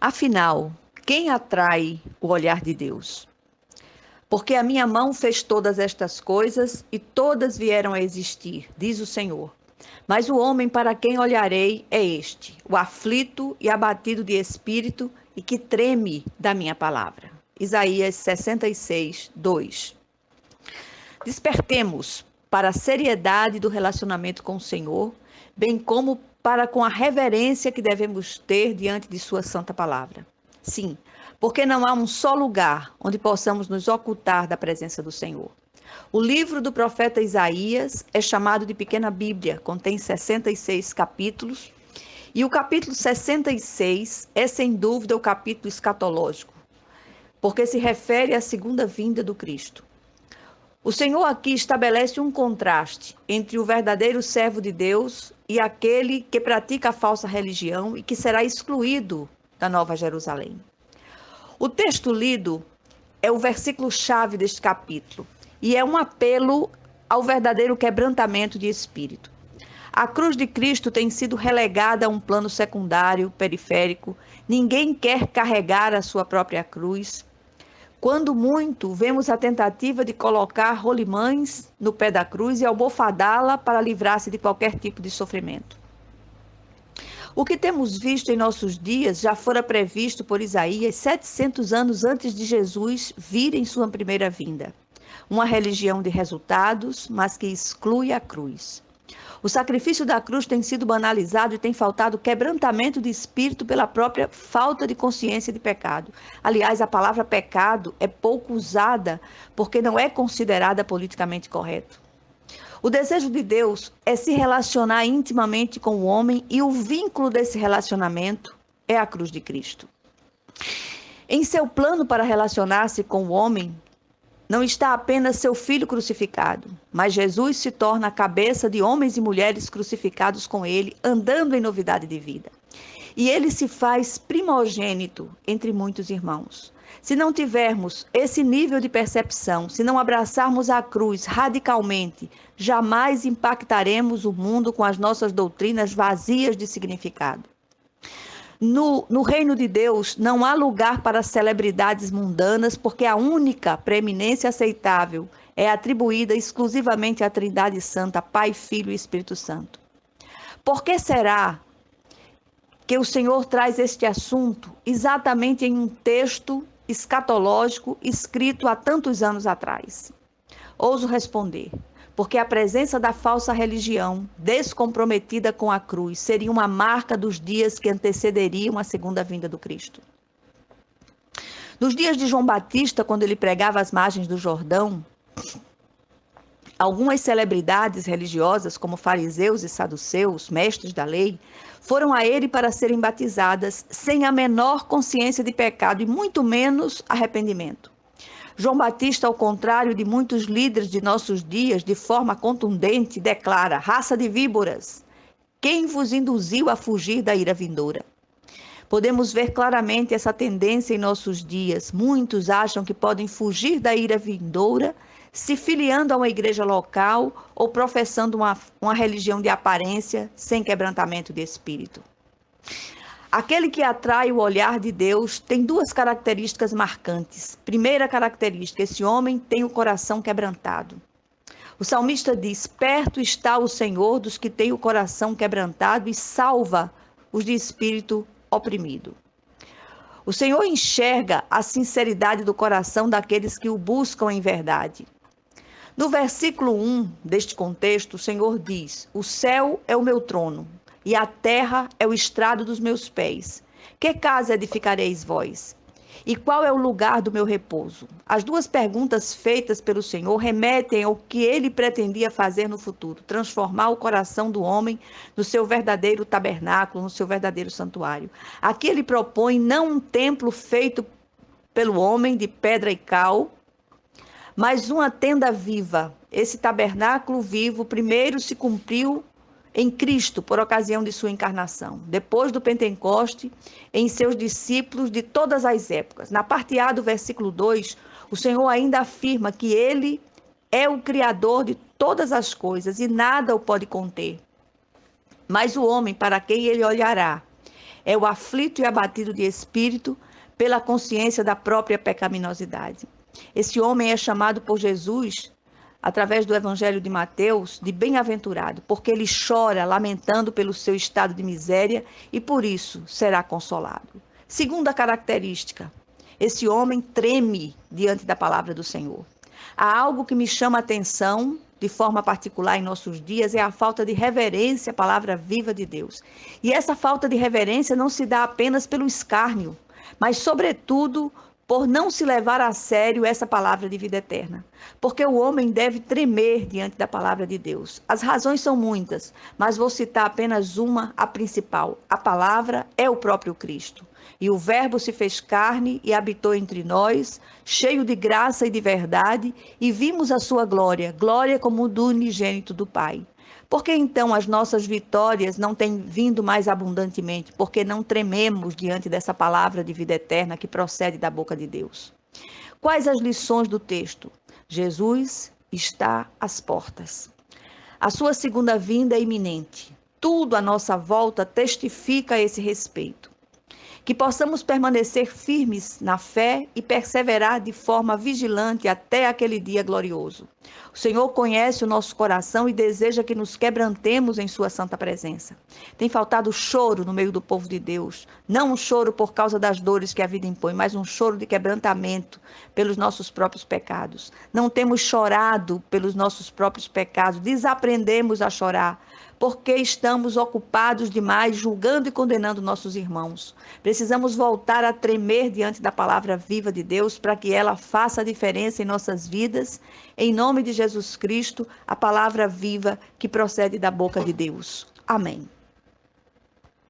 Afinal, quem atrai o olhar de Deus? Porque a minha mão fez todas estas coisas e todas vieram a existir, diz o Senhor. Mas o homem para quem olharei é este, o aflito e abatido de espírito e que treme da minha palavra. Isaías 66, 2. Despertemos para a seriedade do relacionamento com o Senhor, bem como para com a reverência que devemos ter diante de sua santa palavra. Sim, porque não há um só lugar onde possamos nos ocultar da presença do Senhor. O livro do profeta Isaías é chamado de Pequena Bíblia, contém 66 capítulos, e o capítulo 66 é sem dúvida o capítulo escatológico, porque se refere à segunda vinda do Cristo. O Senhor aqui estabelece um contraste entre o verdadeiro servo de Deus e aquele que pratica a falsa religião e que será excluído da Nova Jerusalém. O texto lido é o versículo-chave deste capítulo e é um apelo ao verdadeiro quebrantamento de espírito. A cruz de Cristo tem sido relegada a um plano secundário, periférico. Ninguém quer carregar a sua própria cruz. Quando muito, vemos a tentativa de colocar rolimães no pé da cruz e almofadá-la para livrar-se de qualquer tipo de sofrimento. O que temos visto em nossos dias já fora previsto por Isaías 700 anos antes de Jesus vir em sua primeira vinda. Uma religião de resultados, mas que exclui a cruz. O sacrifício da cruz tem sido banalizado e tem faltado quebrantamento de espírito pela própria falta de consciência de pecado. Aliás, a palavra pecado é pouco usada porque não é considerada politicamente correto. O desejo de Deus é se relacionar intimamente com o homem e o vínculo desse relacionamento é a cruz de Cristo. Em seu plano para relacionar-se com o homem, não está apenas seu filho crucificado, mas Jesus se torna a cabeça de homens e mulheres crucificados com ele, andando em novidade de vida. E ele se faz primogênito entre muitos irmãos. Se não tivermos esse nível de percepção, se não abraçarmos a cruz radicalmente, jamais impactaremos o mundo com as nossas doutrinas vazias de significado. No reino de Deus não há lugar para celebridades mundanas, porque a única preeminência aceitável é atribuída exclusivamente à Trindade Santa, Pai, Filho e Espírito Santo. Por que será que o Senhor traz este assunto exatamente em um texto escatológico escrito há tantos anos atrás? Ouso responder, porque a presença da falsa religião, descomprometida com a cruz, seria uma marca dos dias que antecederiam a segunda vinda do Cristo. Nos dias de João Batista, quando ele pregava às margens do Jordão, algumas celebridades religiosas, como fariseus e saduceus, mestres da lei, foram a ele para serem batizadas sem a menor consciência de pecado e muito menos arrependimento. João Batista, ao contrário de muitos líderes de nossos dias, de forma contundente, declara: raça de víboras, quem vos induziu a fugir da ira vindoura? Podemos ver claramente essa tendência em nossos dias. Muitos acham que podem fugir da ira vindoura se filiando a uma igreja local ou professando uma religião de aparência sem quebrantamento de espírito. Aquele que atrai o olhar de Deus tem duas características marcantes. Primeira característica, esse homem tem o coração quebrantado. O salmista diz: perto está o Senhor dos que têm o coração quebrantado e salva os de espírito oprimido. O Senhor enxerga a sinceridade do coração daqueles que o buscam em verdade. No versículo 1 deste contexto, o Senhor diz: o céu é o meu trono e a terra é o estrado dos meus pés. Que casa edificareis vós? E qual é o lugar do meu repouso? As duas perguntas feitas pelo Senhor remetem ao que ele pretendia fazer no futuro: transformar o coração do homem no seu verdadeiro tabernáculo, no seu verdadeiro santuário. Aqui ele propõe não um templo feito pelo homem de pedra e cal, mas uma tenda viva. Esse tabernáculo vivo primeiro se cumpriu em Cristo, por ocasião de sua encarnação. Depois do Pentecoste, em seus discípulos de todas as épocas. Na parte A do versículo 2, o Senhor ainda afirma que ele é o Criador de todas as coisas e nada o pode conter. Mas o homem para quem ele olhará é o aflito e abatido de espírito pela consciência da própria pecaminosidade. Esse homem é chamado por Jesus, através do Evangelho de Mateus, de bem-aventurado, porque ele chora, lamentando pelo seu estado de miséria e por isso será consolado. Segunda característica, esse homem treme diante da palavra do Senhor. Há algo que me chama a atenção de forma particular em nossos dias, é a falta de reverência à palavra viva de Deus. E essa falta de reverência não se dá apenas pelo escárnio, mas, sobretudo, por não se levar a sério essa palavra de vida eterna. Porque o homem deve tremer diante da palavra de Deus. As razões são muitas, mas vou citar apenas uma, a principal. A palavra é o próprio Cristo. E o Verbo se fez carne e habitou entre nós, cheio de graça e de verdade, e vimos a sua glória, glória como do unigênito do Pai. Por que então as nossas vitórias não têm vindo mais abundantemente? Porque não trememos diante dessa palavra de vida eterna que procede da boca de Deus. Quais as lições do texto? Jesus está às portas. A sua segunda vinda é iminente. Tudo à nossa volta testifica a esse respeito. Que possamos permanecer firmes na fé e perseverar de forma vigilante até aquele dia glorioso. O Senhor conhece o nosso coração e deseja que nos quebrantemos em sua santa presença. Tem faltado choro no meio do povo de Deus, não um choro por causa das dores que a vida impõe, mas um choro de quebrantamento pelos nossos próprios pecados. Não temos chorado pelos nossos próprios pecados, desaprendemos a chorar, porque estamos ocupados demais julgando e condenando nossos irmãos. Precisamos voltar a tremer diante da palavra viva de Deus para que ela faça a diferença em nossas vidas. Em nome de Jesus Cristo, a palavra viva que procede da boca de Deus. Amém.